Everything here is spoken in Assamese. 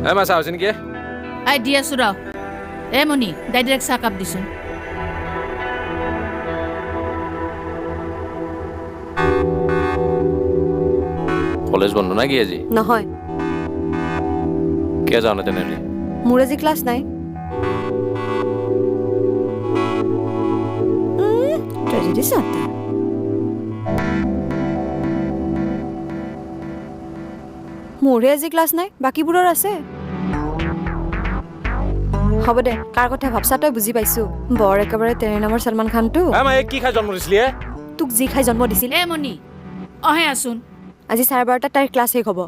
মই চাওঁছি নেকি আই দি আছো ৰ মনি ডাইৰেক্ট চাহ কাপ দিছোন কলেজ বন্ধ না কি আজি নহয় কিয় যাওঁ না তেনেহ'লে মোৰ আজি ক্লাছ নাই ট্ৰেজেডি চাতা মোৰে আজি ক্লাছ নাই বাকীবোৰৰ আছে হ'ব দে কাৰ কথা ভাবছা তই বুজি পাইছো বৰ একেবাৰে তেৰে নামৰ সলমান খানটো মই কি খাই জন্ম দিছিলি তোক যি খাই জন্ম দিছিল মনি অহে আছোন আজি 12:30 তাইৰ ক্লাছ শেষ হ'ব